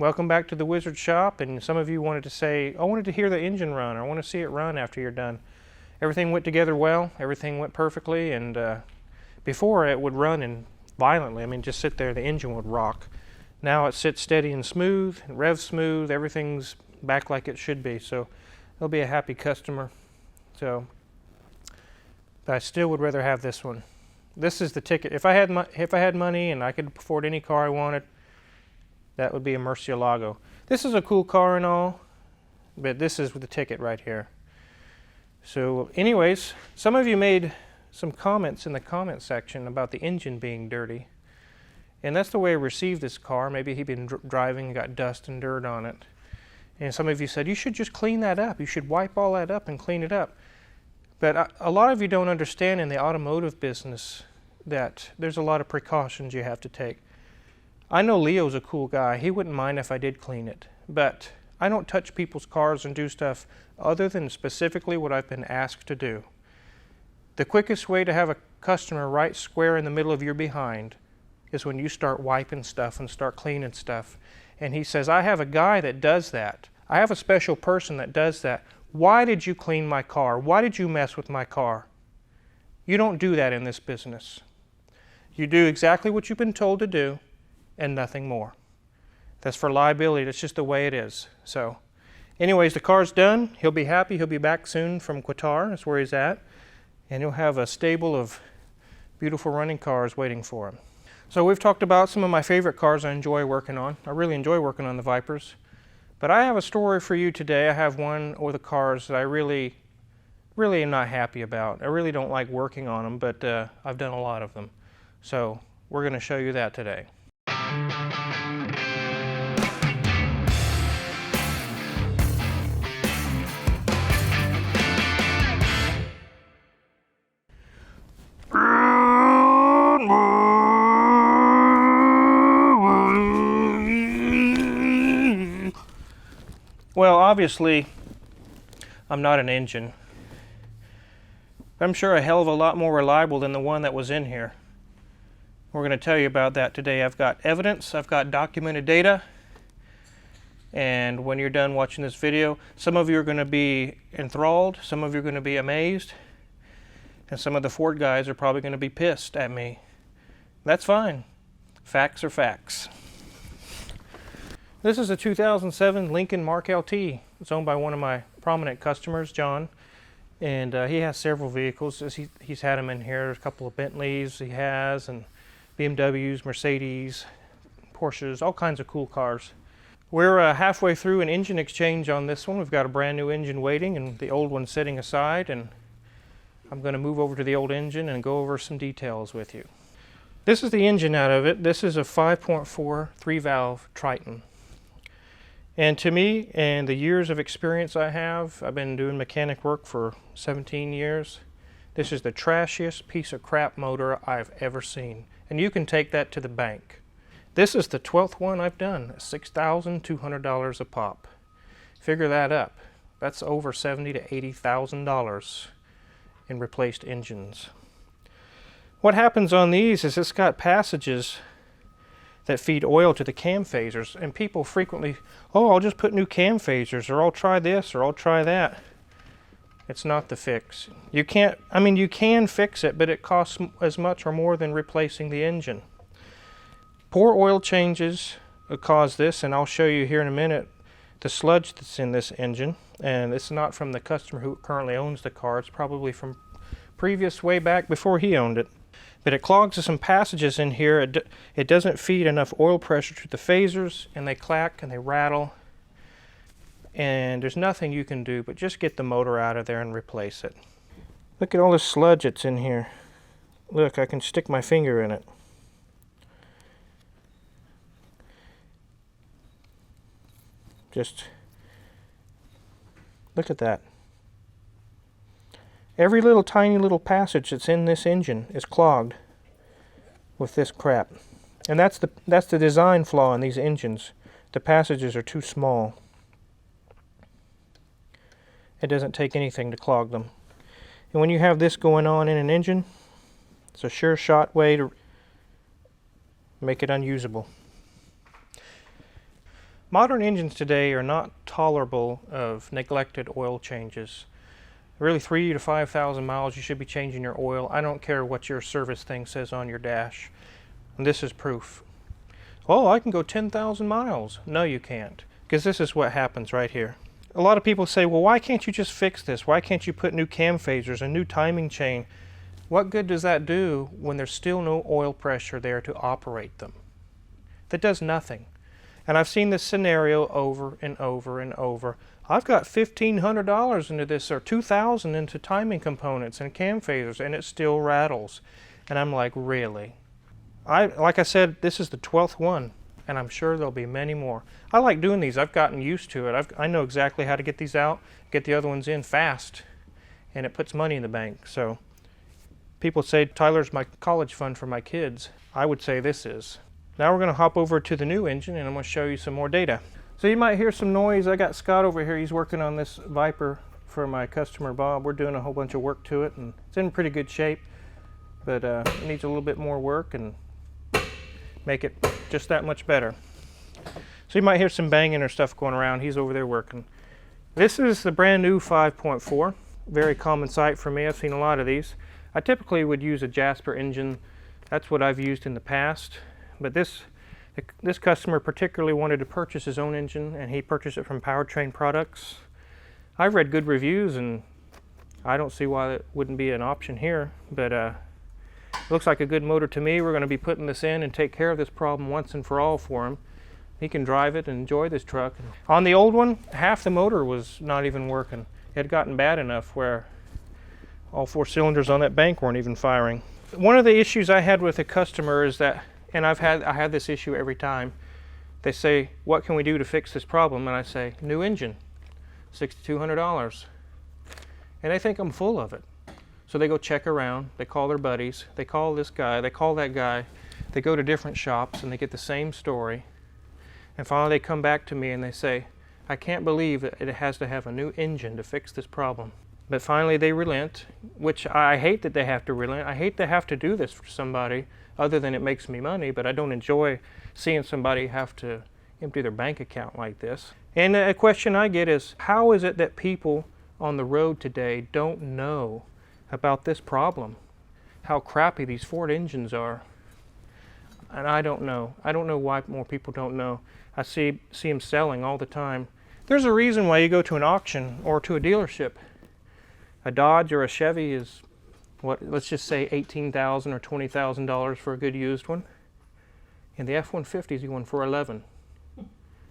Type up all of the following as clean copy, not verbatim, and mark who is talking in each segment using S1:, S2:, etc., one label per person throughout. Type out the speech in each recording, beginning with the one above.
S1: welcome back to the Wizard Shop. And some of you wanted to say, I wanted to hear the engine run, or I want to see it run after you're done. Everything went together well, everything went perfectly, and before it would run and violently, I mean just sit there, the engine would rock. Now it sits steady and smooth, and revs smooth, everything's back like it should be, so it'll be a happy customer. So, but I still would rather have this one. This is the ticket. If I had money and I could afford any car I wanted, that would be a Murcielago. This is a cool car and all, but this is the ticket right here. So anyways, some of you made some comments in the comment section about the engine being dirty. And that's the way I received this car. Maybe he'd been driving and got dust and dirt on it. And some of you said, you should just clean that up. You should wipe all that up and clean it up. But a lot of you don't understand in the automotive business that there's a lot of precautions you have to take. I know Leo's a cool guy. He wouldn't mind if I did clean it. But I don't touch people's cars and do stuff other than specifically what I've been asked to do. The quickest way to have a customer right square in the middle of your behind is when you start wiping stuff and start cleaning stuff. And he says, I have a guy that does that. I have a special person that does that. Why did you clean my car? Why did you mess with my car? You don't do that in this business. You do exactly what you've been told to do and nothing more. That's for liability. That's just the way it is. So anyways, the car's done. He'll be happy. He'll be back soon from Qatar. That's where he's at. And he'll have a stable of beautiful running cars waiting for him. So we've talked about some of my favorite cars I enjoy working on. I really enjoy working on the Vipers. But I have a story for you today. I have one of the cars that I really am not happy about. I really don't like working on them, but I've done a lot of them. So we're going to show you that today. Well, obviously, I'm not an engine. I'm sure a hell of a lot more reliable than the one that was in here. We're going to tell you about that today. I've got evidence, I've got documented data, and when you're done watching this video, some of you are going to be enthralled, some of you are going to be amazed, and some of the Ford guys are probably going to be pissed at me. That's fine. Facts are facts. This is a 2007 Lincoln Mark LT. It's owned by one of my prominent customers, John, and he has several vehicles. He's had them in here. There's a couple of Bentleys he has, and BMWs, Mercedes, Porsches, all kinds of cool cars. We're halfway through an engine exchange on this one. We've got a brand new engine waiting and the old one sitting aside, and I'm going to move over to the old engine and go over some details with you. This is the engine out of it. This is a 5.4 3-valve Triton. And to me, and the years of experience I have, I've been doing mechanic work for 17 years, this is the trashiest piece of crap motor I've ever seen. And you can take that to the bank. This is the 12th one I've done, $6,200 a pop. Figure that up. That's over $70,000 to $80,000 in replaced engines. What happens on these is it's got passages that feed oil to the cam phasers, and people frequently, oh, I'll just put new cam phasers, or I'll try this, or I'll try that. It's not the fix. You can't, you can fix it, but it costs as much or more than replacing the engine. Poor oil changes cause this, and I'll show you here in a minute the sludge that's in this engine, and it's not from the customer who currently owns the car. It's probably from previous way back before he owned it. But it clogs some passages in here. It doesn't feed enough oil pressure to the phasers, and they clack and they rattle. And there's nothing you can do but just get the motor out of there and replace it. Look at all this sludge that's in here. Look, I can stick my finger in it. Just look at that. Every little tiny little passage that's in this engine is clogged with this crap. And that's the design flaw in these engines. The passages are too small. It doesn't take anything to clog them. And when you have this going on in an engine, it's a sure shot way to make it unusable. Modern engines today are not tolerable of neglected oil changes. Really 3,000 to 5,000 miles you should be changing your oil. I don't care what your service thing says on your dash. And this is proof. Oh, I can go 10,000 miles. No, you can't, because this is what happens right here. A lot of people say, well, why can't you just fix this? Why can't you put new cam phasers, a new timing chain? What good does that do when there's still no oil pressure there to operate them? That does nothing. And I've seen this scenario over and over and over. I've got $1,500 into this, or $2,000 into timing components and cam phasers, and it still rattles. And I'm like, really? Like I said, this is the 12th one, and I'm sure there'll be many more. I like doing these. I've gotten used to it. I know exactly how to get these out, get the other ones in fast, and it puts money in the bank. So people say Tyler's my college fund for my kids. I would say this is. Now we're going to hop over to the new engine, and I'm going to show you some more data. So you might hear some noise. I got Scott over here. He's working on this Viper for my customer Bob. We're doing a whole bunch of work to it, and it's in pretty good shape, but it needs a little bit more work and make it just that much better. So you might hear some banging or stuff going around. He's over there working. This is the brand new 5.4. Very common sight for me. I've seen a lot of these. I typically would use a Jasper engine. That's what I've used in the past. But this customer particularly wanted to purchase his own engine, and he purchased it from Powertrain Products. I've read good reviews, and I don't see why it wouldn't be an option here, but it looks like a good motor to me. We're going to be putting this in and take care of this problem once and for all for him. He can drive it and enjoy this truck. On the old one, half the motor was not even working. It had gotten bad enough where all 4 cylinders on that bank weren't even firing. One of the issues I had with a customer is that, and I had this issue every time. They say, what can we do to fix this problem? And I say, new engine, $6,200. And they think I'm full of it. So they go check around, they call their buddies, they call this guy, they call that guy, they go to different shops and they get the same story. And finally they come back to me and they say, I can't believe it has to have a new engine to fix this problem. But finally they relent, which I hate that they have to relent. I hate to have to do this for somebody, other than it makes me money, but I don't enjoy seeing somebody have to empty their bank account like this. And a question I get is, how is it that people on the road today don't know about this problem? How crappy these Ford engines are. And I don't know. I don't know why more people don't know. I see them selling all the time. There's a reason why you go to an auction or to a dealership. A Dodge or a Chevy is, what, let's just say $18,000 or $20,000 for a good used one. And the F-150 is going for $11,000.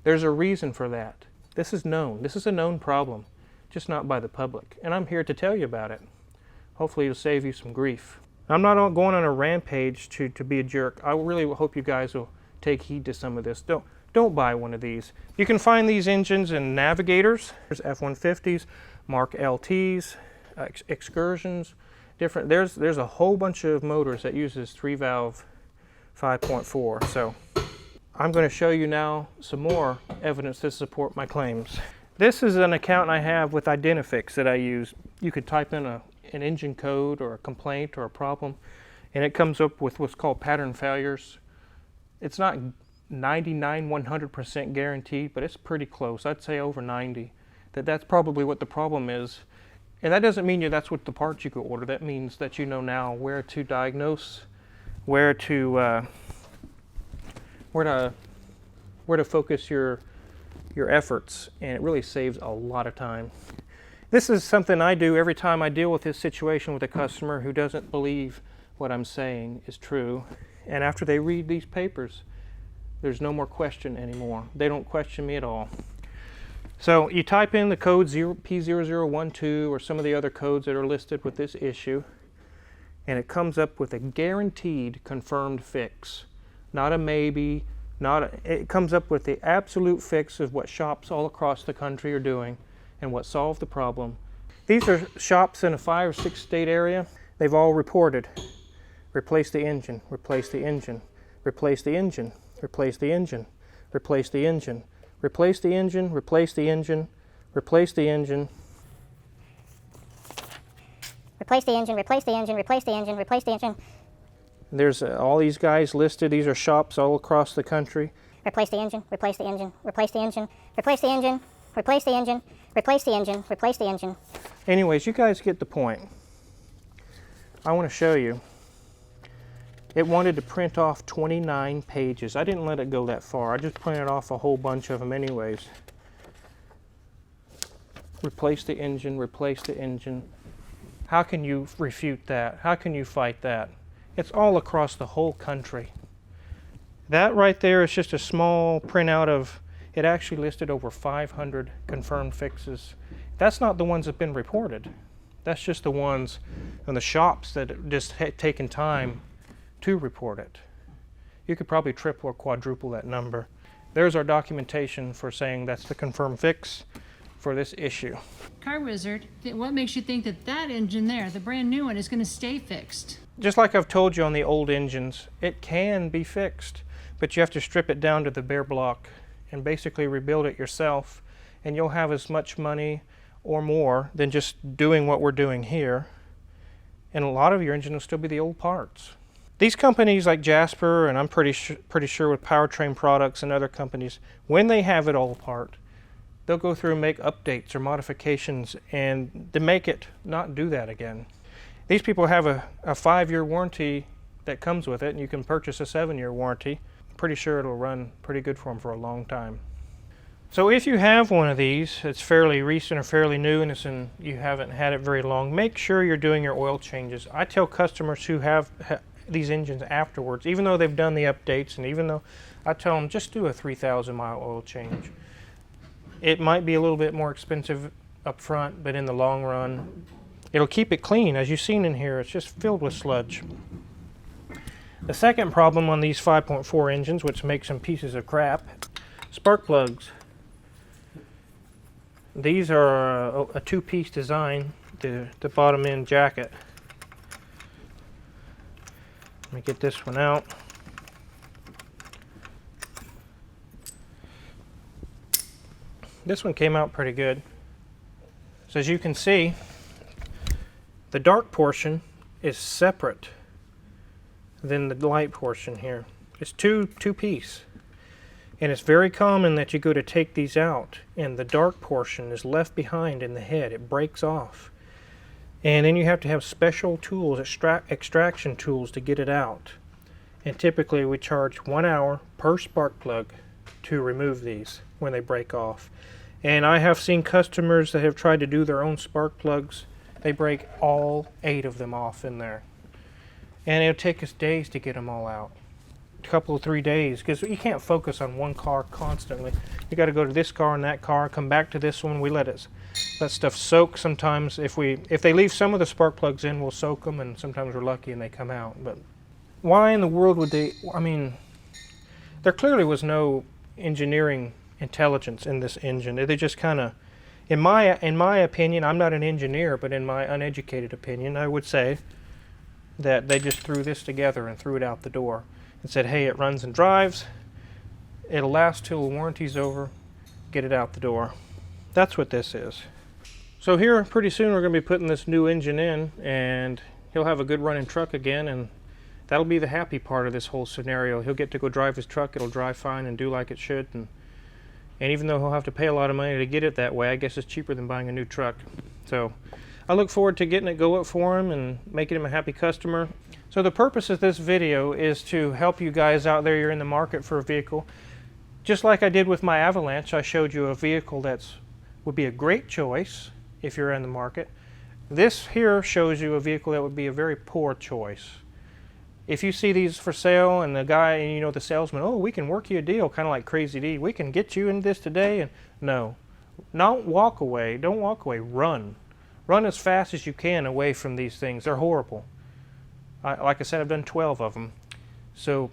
S1: There's a reason for that. This is known. This is a known problem, just not by the public. And I'm here to tell you about it. Hopefully it'll save you some grief. I'm not going on a rampage to be a jerk. I really hope you guys will take heed to some of this. Don't buy one of these. You can find these engines in Navigators. There's F-150s, Mark LTs, Excursions, different. There's a whole bunch of motors that uses 3-valve 5.4. So I'm going to show you now some more evidence to support my claims. This is an account I have with Identifix that I use. You could type in an engine code or a complaint or a problem, and it comes up with what's called pattern failures. It's not 100% guaranteed, but it's pretty close. I'd say over 90. That's probably what the problem is. And that doesn't mean that's what the parts you could order. That means that you know now where to diagnose, where to focus your efforts, and it really saves a lot of time. This is something I do every time I deal with this situation with a customer who doesn't believe what I'm saying is true. And after they read these papers, there's no more question anymore. They don't question me at all. So you type in the code P0012 or some of the other codes that are listed with this issue, and it comes up with a guaranteed confirmed fix. Not a maybe, it comes up with the absolute fix of what shops all across the country are doing and what solved the problem. These are shops in a 5 or 6 state area. They've all reported, replace the engine, replace the engine, replace the engine, replace the engine, replace the engine, replace the engine, replace the engine, replace the engine.
S2: Replace the engine, replace the engine, replace the engine, replace the engine.
S1: There's all these guys listed. These are shops all across the country.
S2: replace the engine, replace the engine, replace the engine, replace the engine, replace the engine, replace the engine, replace the engine.
S1: Anyways, you guys get the point. I want to show you. It wanted to print off 29 pages. I didn't let it go that far. I just printed off a whole bunch of them anyways. Replace the engine, replace the engine. How can you refute that? How can you fight that? It's all across the whole country. That right there is just a small printout of, it actually listed over 500 confirmed fixes. That's not the ones that have been reported. That's just the ones in the shops that just had taken time to report it. You could probably triple or quadruple that number. There's our documentation for saying that's the confirmed fix for this issue.
S3: Car Wizard, what makes you think that that engine there, the brand new one, is going to stay fixed?
S1: Just like I've told you on the old engines, it can be fixed, but you have to strip it down to the bare block and basically rebuild it yourself, and you'll have as much money or more than just doing what we're doing here, and a lot of your engine will still be the old parts. These companies like Jasper, and I'm pretty sure with Powertrain Products and other companies, when they have it all apart, they'll go through and make updates or modifications and to make it not do that again. These people have a 5-year warranty that comes with it, and you can purchase a 7-year warranty. I'm pretty sure it'll run pretty good for them for a long time. So if you have one of these, it's fairly recent or fairly new and you haven't had it very long, make sure you're doing your oil changes. I tell customers who have these engines afterwards, even though they've done the updates, and even though I tell them just do a 3,000 mile oil change. It might be a little bit more expensive up front, but in the long run, it'll keep it clean. As you've seen in here, it's just filled with sludge. The second problem on these 5.4 engines, which makes them pieces of crap, spark plugs. These are a two-piece design, the bottom end jacket. Let me get this one out. This one came out pretty good. So as you can see, the dark portion is separate than the light portion here. It's two-piece. And it's very common that you go to take these out and the dark portion is left behind in the head. It breaks off. And then you have to have special tools, extraction tools, to get it out. And typically we charge 1 hour per spark plug to remove these when they break off. And I have seen customers that have tried to do their own spark plugs. They break all 8 of them off in there. And it'll take us days to get them all out. A couple of 3 days, because you can't focus on one car constantly. You got to go to this car and that car, come back to this one. We let stuff soak sometimes. If they leave some of the spark plugs in, we'll soak them, and sometimes we're lucky and they come out. But why in the world would they? I mean, there clearly was no engineering intelligence in this engine. They just kind of, in my opinion, I'm not an engineer, but in my uneducated opinion, I would say that they just threw this together and threw it out the door and said, hey, it runs and drives, it'll last till the warranty's over, get it out the door. That's what this is. So here, pretty soon, we're going to be putting this new engine in, and he'll have a good running truck again, and that'll be the happy part of this whole scenario. He'll get to go drive his truck, it'll drive fine and do like it should, and even though he'll have to pay a lot of money to get it that way, I guess it's cheaper than buying a new truck. So I look forward to getting it go up for him and making him a happy customer. So the purpose of this video is to help you guys out there. You're in the market for a vehicle. Just like I did with my Avalanche, I showed you a vehicle would be a great choice if you're in the market. This here shows you a vehicle that would be a very poor choice. If you see these for sale and the guy, and you know the salesman, oh, we can work you a deal, kind of like Crazy D, we can get you in this today, and no, don't walk away, run. Run as fast as you can away from these things. They're horrible. Like I said, I've done 12 of them. So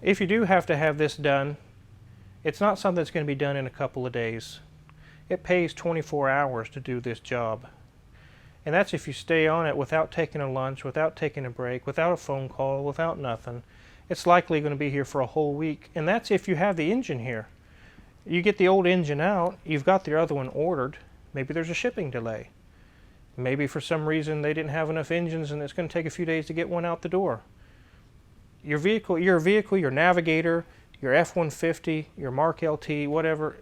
S1: if you do have to have this done, it's not something that's going to be done in a couple of days. It pays 24 hours to do this job. And that's if you stay on it without taking a lunch, without taking a break, without a phone call, without nothing. It's likely going to be here for a whole week. And that's if you have the engine here. You get the old engine out, you've got the other one ordered, maybe there's a shipping delay. Maybe for some reason they didn't have enough engines and it's going to take a few days to get one out the door. Your vehicle, your navigator, your F-150, your Mark LT, whatever,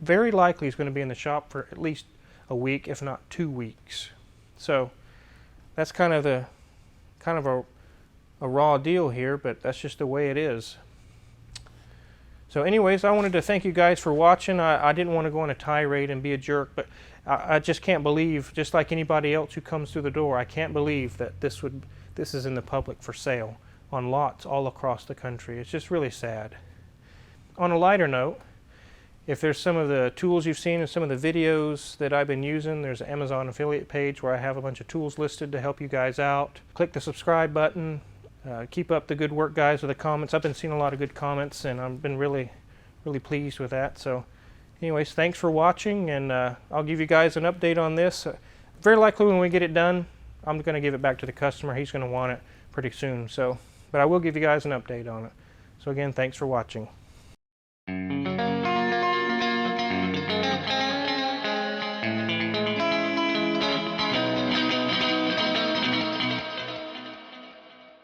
S1: very likely is going to be in the shop for at least a week, if not 2 weeks. So that's kind of a raw deal here, but that's just the way it is. So anyways, I wanted to thank you guys for watching. I didn't want to go on a tirade and be a jerk, but I just can't believe, just like anybody else who comes through the door, I can't believe that this is in the public for sale on lots all across the country. It's just really sad. On a lighter note, if there's some of the tools you've seen in some of the videos that I've been using, there's an Amazon affiliate page where I have a bunch of tools listed to help you guys out. Click the subscribe button. Keep up the good work, guys, with the comments. I've been seeing a lot of good comments, and I've been really pleased with that. So anyways, thanks for watching, and I'll give you guys an update on this. Very likely when we get it done, I'm going to give it back to the customer. He's going to want it pretty soon. So, but I will give you guys an update on it. So again, thanks for watching.